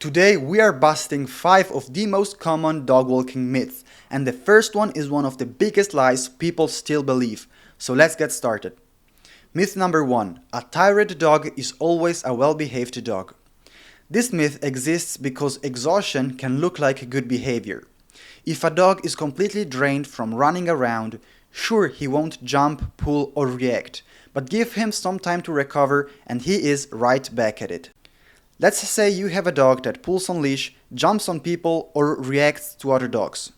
Today we are busting 5 of the most common dog walking myths, and the first one is one of the biggest lies people still believe. So let's get started. Myth number 1. A tired dog is always a well-behaved dog. This myth exists because exhaustion can look like good behavior. If a dog is completely drained from running around, sure, he won't jump, pull or react, but give him some time to recover and he is right back at it. Let's say you have a dog that pulls on leash, jumps on people or reacts to other dogs.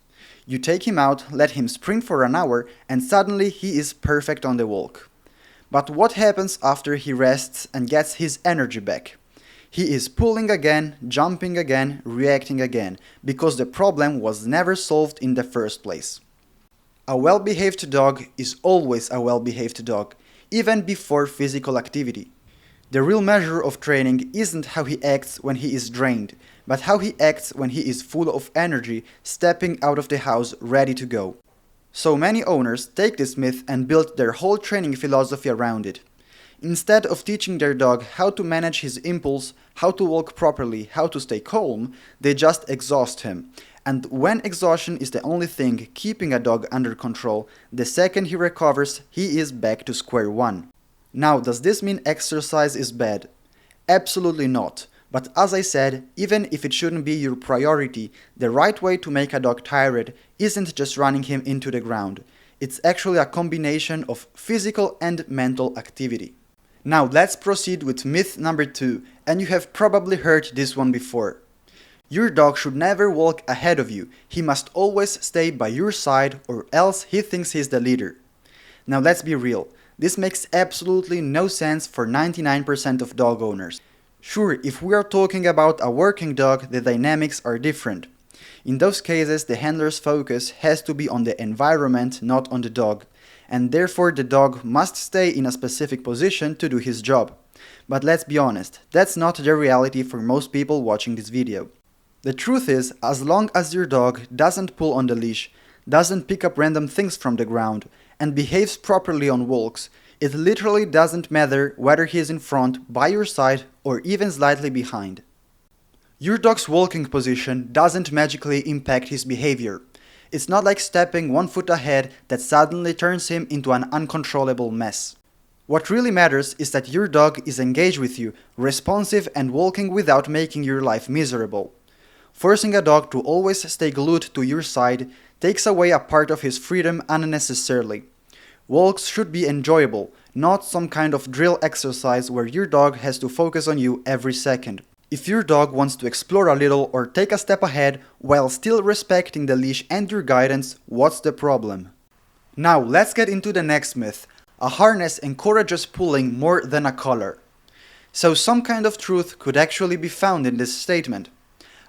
You take him out, let him sprint for an hour and suddenly he is perfect on the walk. But what happens after he rests and gets his energy back? He is pulling again, jumping again, reacting again, because the problem was never solved in the first place. A well-behaved dog is always a well-behaved dog, even before physical activity. The real measure of training isn't how he acts when he is drained, but how he acts when he is full of energy, stepping out of the house ready to go. So many owners take this myth and build their whole training philosophy around it. Instead of teaching their dog how to manage his impulse, how to walk properly, how to stay calm, they just exhaust him. And when exhaustion is the only thing keeping a dog under control, the second he recovers, he is back to square one. Now, does this mean exercise is bad? Absolutely not. But as I said, even if it shouldn't be your priority, the right way to make a dog tired isn't just running him into the ground. It's actually a combination of physical and mental activity. Now let's proceed with myth number 2, and you have probably heard this one before. Your dog should never walk ahead of you. He must always stay by your side or else he thinks he's the leader. Now let's be real. This makes absolutely no sense for 99% of dog owners. Sure, if we are talking about a working dog, the dynamics are different. In those cases, the handler's focus has to be on the environment, not on the dog, and therefore the dog must stay in a specific position to do his job. But let's be honest, that's not the reality for most people watching this video. The truth is, as long as your dog doesn't pull on the leash, doesn't pick up random things from the ground, and behaves properly on walks, it literally doesn't matter whether he is in front, by your side, or even slightly behind. Your dog's walking position doesn't magically impact his behavior. It's not like stepping 1 foot ahead that suddenly turns him into an uncontrollable mess. What really matters is that your dog is engaged with you, responsive and walking without making your life miserable. Forcing a dog to always stay glued to your side takes away a part of his freedom unnecessarily. Walks should be enjoyable, not some kind of drill exercise where your dog has to focus on you every second. If your dog wants to explore a little or take a step ahead while still respecting the leash and your guidance, what's the problem? Now let's get into the next myth. A harness encourages pulling more than a collar. So some kind of truth could actually be found in this statement.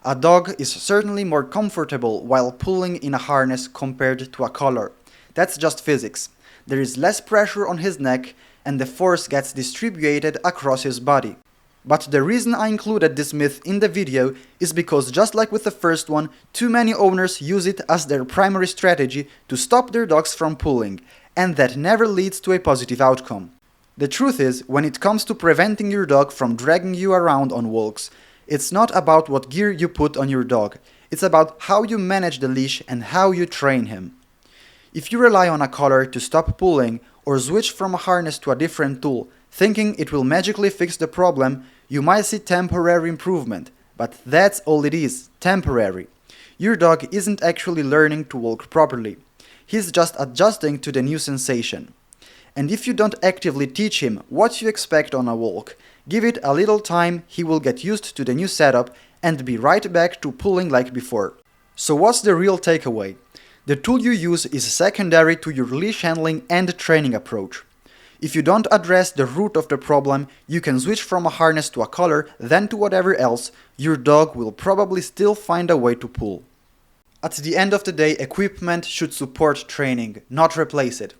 A dog is certainly more comfortable while pulling in a harness compared to a collar. That's just physics. There is less pressure on his neck and the force gets distributed across his body. But the reason I included this myth in the video is because just like with the first one, too many owners use it as their primary strategy to stop their dogs from pulling, and that never leads to a positive outcome. The truth is, when it comes to preventing your dog from dragging you around on walks, it's not about what gear you put on your dog, it's about how you manage the leash and how you train him. If you rely on a collar to stop pulling or switch from a harness to a different tool, thinking it will magically fix the problem, you might see temporary improvement, but that's all it is, temporary. Your dog isn't actually learning to walk properly. He's just adjusting to the new sensation. And if you don't actively teach him what you expect on a walk, give it a little time, he will get used to the new setup and be right back to pulling like before. So what's the real takeaway? The tool you use is secondary to your leash handling and training approach. If you don't address the root of the problem, you can switch from a harness to a collar, then to whatever else, your dog will probably still find a way to pull. At the end of the day, equipment should support training, not replace it.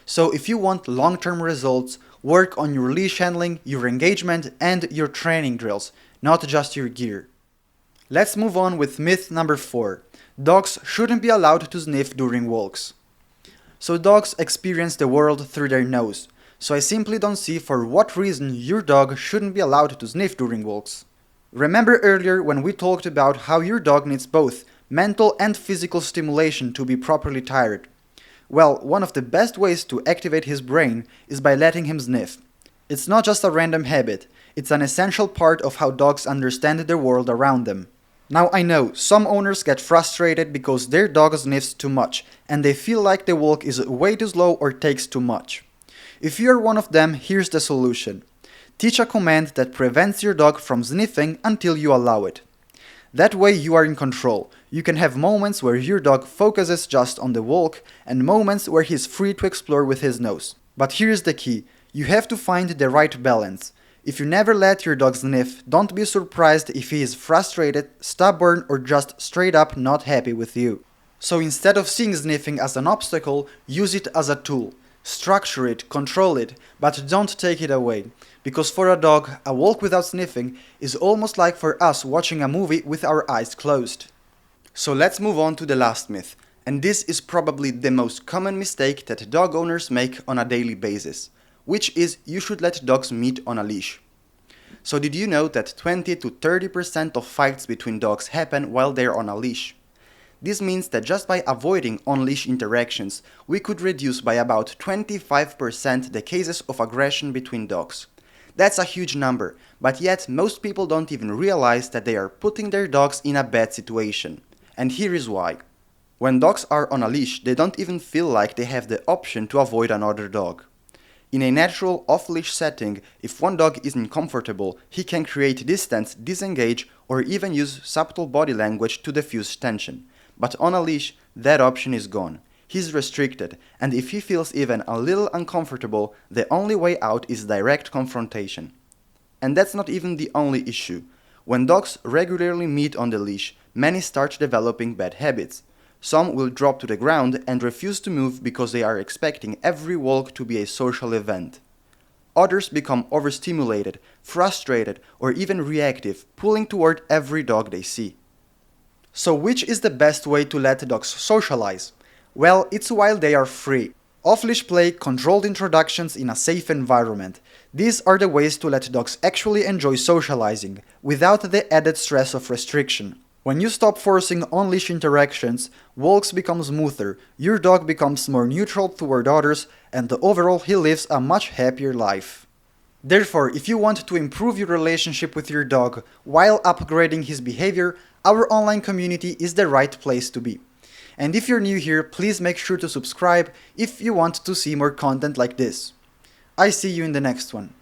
So if you want long-term results, work on your leash handling, your engagement, and your training drills, not just your gear. Let's move on with myth number 4. Dogs shouldn't be allowed to sniff during walks. So dogs experience the world through their nose. So I simply don't see for what reason your dog shouldn't be allowed to sniff during walks. Remember earlier when we talked about how your dog needs both mental and physical stimulation to be properly tired? Well, one of the best ways to activate his brain is by letting him sniff. It's not just a random habit, it's an essential part of how dogs understand the world around them. Now I know, some owners get frustrated because their dog sniffs too much and they feel like the walk is way too slow or takes too much. If you're one of them, here's the solution. Teach a command that prevents your dog from sniffing until you allow it. That way you are in control. You can have moments where your dog focuses just on the walk and moments where he's free to explore with his nose. But here's the key. You have to find the right balance. If you never let your dog sniff, don't be surprised if he is frustrated, stubborn, or just straight up not happy with you. So instead of seeing sniffing as an obstacle, use it as a tool. Structure it, control it, but don't take it away. Because for a dog, a walk without sniffing is almost like for us watching a movie with our eyes closed. So let's move on to the last myth, and this is probably the most common mistake that dog owners make on a daily basis, which is you should let dogs meet on a leash. So did you know that 20 to 30% of fights between dogs happen while they're on a leash? This means that just by avoiding on-leash interactions, we could reduce by about 25% the cases of aggression between dogs. That's a huge number, but yet most people don't even realize that they are putting their dogs in a bad situation. And here is why. When dogs are on a leash, they don't even feel like they have the option to avoid another dog. In a natural off-leash setting, if one dog isn't comfortable, he can create distance, disengage, or even use subtle body language to diffuse tension. But on a leash, that option is gone. He's restricted, and if he feels even a little uncomfortable, the only way out is direct confrontation. And that's not even the only issue. When dogs regularly meet on the leash, many start developing bad habits. Some will drop to the ground and refuse to move because they are expecting every walk to be a social event. Others become overstimulated, frustrated, or even reactive, pulling toward every dog they see. So which is the best way to let dogs socialize? Well, it's while they are free. Off-leash play, controlled introductions in a safe environment. These are the ways to let dogs actually enjoy socializing, without the added stress of restriction. When you stop forcing on-leash interactions, walks become smoother, your dog becomes more neutral toward others, and overall he lives a much happier life. Therefore, if you want to improve your relationship with your dog while upgrading his behavior, our online community is the right place to be. And if you're new here, please make sure to subscribe if you want to see more content like this. I see you in the next one.